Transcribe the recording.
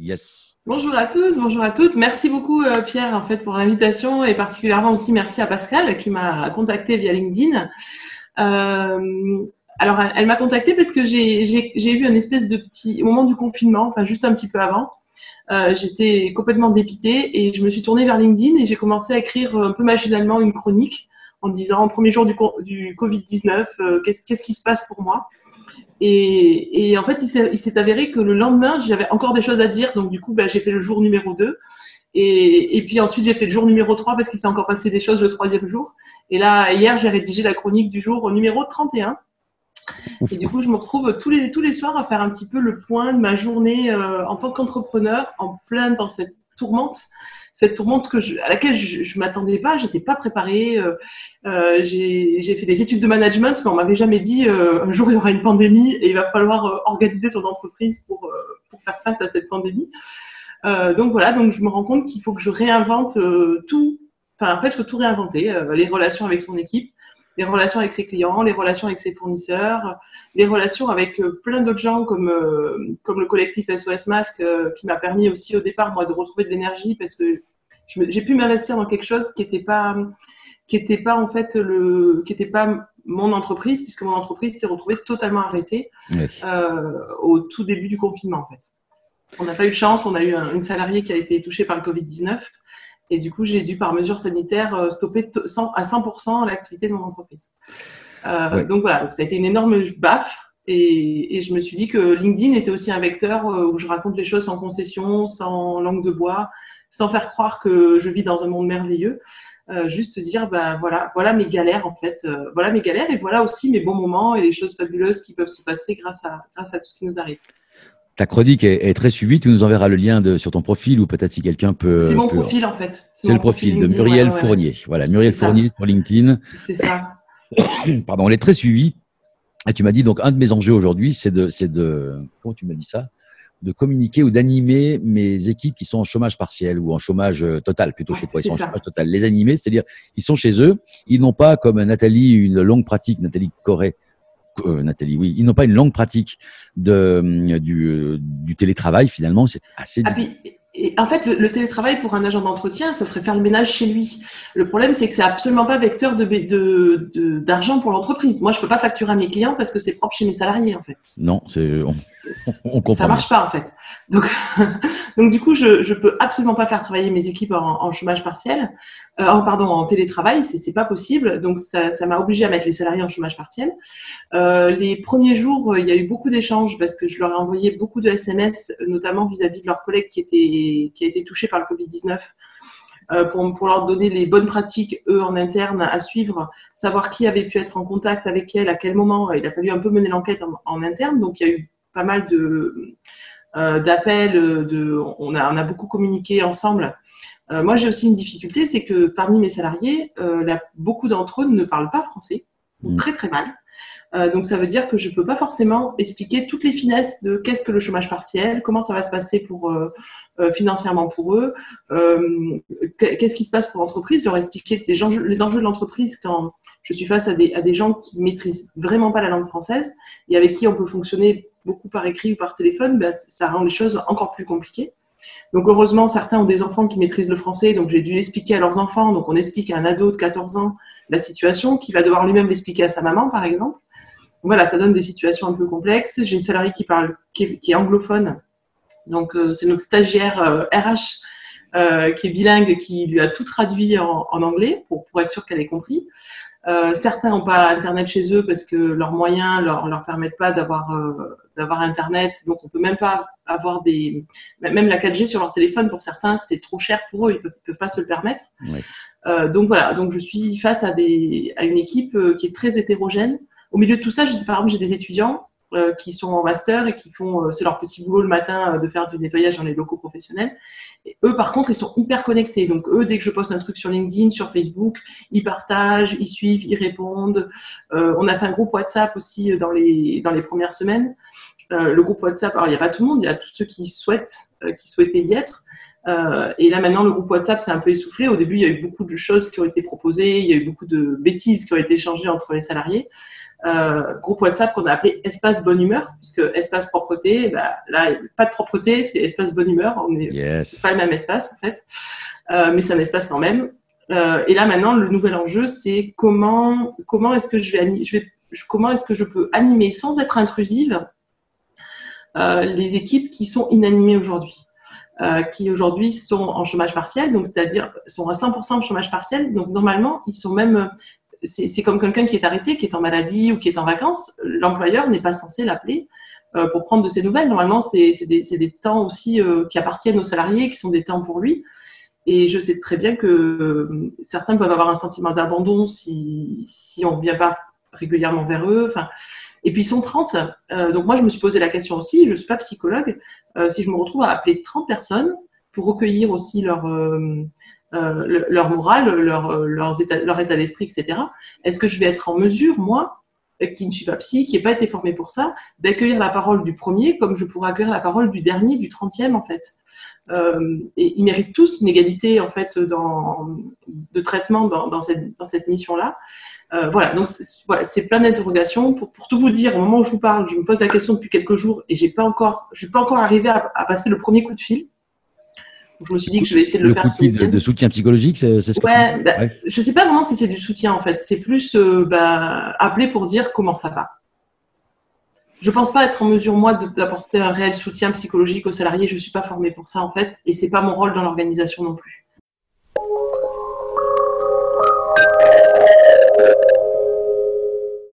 Yes. Bonjour à tous, bonjour à toutes. Merci beaucoup Pierre en fait pour l'invitation et particulièrement aussi merci à Pascal qui m'a contacté via LinkedIn. Alors elle m'a contacté parce que j'ai eu une espèce de petit au moment du confinement, enfin juste un petit peu avant. J'étais complètement dépitée et je me suis tournée vers LinkedIn et j'ai commencé à écrire un peu machinalement une chronique en disant premier jour du Covid-19, qu'est-ce qui se passe pour moi? Et en fait, il s'est avéré que le lendemain, j'avais encore des choses à dire. Donc, du coup, j'ai fait le jour numéro 2. Et puis ensuite, j'ai fait le jour numéro 3 parce qu'il s'est encore passé des choses le troisième jour. Et là, hier, j'ai rédigé la chronique du jour numéro 31. Et du coup, je me retrouve tous les soirs à faire un petit peu le point de ma journée en tant qu'entrepreneur, en plein dans cette tourmente à laquelle je m'attendais pas, j'étais pas préparée. J'ai fait des études de management, mais on m'avait jamais dit un jour il y aura une pandémie et il va falloir organiser ton entreprise pour faire face à cette pandémie. Donc voilà, donc je me rends compte qu'il faut que je réinvente tout. Enfin, en fait, il faut tout réinventer. Les relations avec son équipe, les relations avec ses clients, les relations avec ses fournisseurs, les relations avec plein d'autres gens comme le collectif SOS Masque qui m'a permis aussi au départ moi de retrouver de l'énergie parce que j'ai pu m'investir dans quelque chose qui était pas en fait qui était pas mon entreprise puisque mon entreprise s'est retrouvée totalement arrêtée Oui. au tout début du confinement en fait. On n'a pas eu de chance, on a eu une salariée qui a été touchée par le Covid-19 et du coup j'ai dû par mesure sanitaire stopper à 100% l'activité de mon entreprise. Ouais. Donc voilà, donc ça a été une énorme baffe et je me suis dit que LinkedIn était aussi un vecteur où je raconte les choses sans concession, sans langue de bois, sans faire croire que je vis dans un monde merveilleux. Juste dire voilà mes galères en fait, voilà mes galères et voilà aussi mes bons moments et les choses fabuleuses qui peuvent se passer grâce à tout ce qui nous arrive. Ta chronique est très suivie. Tu nous enverras le lien sur ton profil ou peut-être si quelqu'un C'est peut. mon profil en fait, c'est C'est le mon profil profil de LinkedIn, Muriel ouais. Fournier. Voilà, C'est Muriel ça, Fournier sur LinkedIn. c'est ça. Pardon, elle est très suivie. Et tu m'as dit donc un de mes enjeux aujourd'hui, c'est de comment tu m'as dit ça? De communiquer ou d'animer mes équipes qui sont en chômage partiel ou en chômage total, plutôt Ouais, chez toi. Ils c'est sont en chômage ça. total. Les animer, c'est-à-dire ils sont chez eux, ils n'ont pas comme Nathalie une longue pratique, Nathalie Corret. Nathalie, oui, ils n'ont pas une longue pratique du télétravail. Finalement, c'est assez Ah, difficile. puis, et en fait, le télétravail pour un agent d'entretien, ça serait faire le ménage chez lui. Le problème, c'est que c'est absolument pas vecteur d'argent pour l'entreprise. Moi, je peux pas facturer à mes clients parce que c'est propre chez mes salariés, en fait. Non, on Ça comprend bien. marche pas, en fait. Donc, donc du coup, je peux absolument pas faire travailler mes équipes en chômage partiel, en télétravail, c'est pas possible. Donc, ça m'a obligé à mettre les salariés en chômage partiel. Les premiers jours, il y a eu beaucoup d'échanges parce que je leur ai envoyé beaucoup de SMS, notamment vis-à-vis de leurs collègues qui a été touchés par le Covid-19, pour leur donner les bonnes pratiques, eux, en interne, à suivre, savoir qui avait pu être en contact avec elles, à quel moment. Il a fallu un peu mener l'enquête en interne. Donc, il y a eu pas mal d'appels, on a beaucoup communiqué ensemble. Moi, j'ai aussi une difficulté, c'est que parmi mes salariés, beaucoup d'entre eux ne parlent pas français, ou Mm. très très mal. Donc ça veut dire que je peux pas forcément expliquer toutes les finesses de qu'est-ce que le chômage partiel, comment ça va se passer financièrement pour eux, qu'est-ce qui se passe pour l'entreprise, leur expliquer les enjeux de l'entreprise quand je suis face à des gens qui maîtrisent vraiment pas la langue française et avec qui on peut fonctionner beaucoup par écrit ou par téléphone, ça rend les choses encore plus compliquées. Donc heureusement, certains ont des enfants qui maîtrisent le français, donc j'ai dû l'expliquer à leurs enfants. Donc on explique à un ado de 14 ans la situation, qui va devoir lui-même l'expliquer à sa maman, par exemple. Voilà, ça donne des situations un peu complexes. J'ai une salariée qui est anglophone, donc c'est notre stagiaire RH qui est bilingue, qui lui a tout traduit en anglais pour être sûr qu'elle ait compris. Certains n'ont pas Internet chez eux parce que leurs moyens leur permettent pas d'avoir Internet, donc on peut même pas avoir même la 4G sur leur téléphone. Pour certains, c'est trop cher pour eux, ils peuvent pas se le permettre. Ouais. Donc voilà, donc je suis face à une équipe qui est très hétérogène. Au milieu de tout ça, par exemple, j'ai des étudiants qui sont en master et qui font, c'est leur petit boulot le matin de faire du nettoyage dans les locaux professionnels. Et eux, par contre, ils sont hyper connectés. Donc eux, dès que je poste un truc sur LinkedIn, sur Facebook, ils partagent, ils suivent, ils répondent. On a fait un groupe WhatsApp aussi dans les premières semaines. Le groupe WhatsApp, alors il n'y a pas tout le monde, il y a tous ceux qui souhaitaient y être. Et là, maintenant, le groupe WhatsApp s'est un peu essoufflé. Au début, il y a eu beaucoup de choses qui ont été proposées, il y a eu beaucoup de bêtises qui ont été échangées entre les salariés. Groupe WhatsApp qu'on a appelé espace bonne humeur, puisque espace propreté, bah, là, pas de propreté, c'est espace bonne humeur. C'est pas le même espace, en fait, mais c'est un espace quand même. Et là, maintenant, le nouvel enjeu, c'est comment est-ce que comment est-ce que je peux animer sans être intrusive les équipes qui sont inanimées aujourd'hui. Qui aujourd'hui sont en chômage partiel, donc c'est-à-dire sont à 100% en chômage partiel. Donc normalement, ils sont même, c'est comme quelqu'un qui est arrêté, qui est en maladie ou qui est en vacances. L'employeur n'est pas censé l'appeler pour prendre de ses nouvelles. Normalement, c'est des temps aussi qui appartiennent aux salariés, qui sont des temps pour lui. Et je sais très bien que certains peuvent avoir un sentiment d'abandon si on ne vient pas régulièrement vers eux. Enfin, et puis ils sont 30. Donc moi, je me suis posé la question aussi, je ne suis pas psychologue, si je me retrouve à appeler 30 personnes pour recueillir aussi leur morale, leur état d'esprit, etc. Est-ce que je vais être en mesure, moi, qui ne suis pas psy, qui n'ai pas été formée pour ça, d'accueillir la parole du premier comme je pourrais accueillir la parole du dernier, du 30e, en fait. Et ils méritent tous une égalité, en fait, de traitement dans cette mission-là. Voilà, donc c'est plein d'interrogations. Pour tout vous dire, au moment où je vous parle, je me pose la question depuis quelques jours et je suis pas encore arrivée à passer le premier coup de fil. Donc, je me suis dit que je vais essayer de le faire ce week-end. De soutien psychologique, c'est ce que ouais. Je sais pas vraiment si c'est du soutien en fait. C'est plus appeler pour dire comment ça va. Je pense pas être en mesure moi d'apporter un réel soutien psychologique aux salariés. Je suis pas formée pour ça en fait, et c'est pas mon rôle dans l'organisation non plus.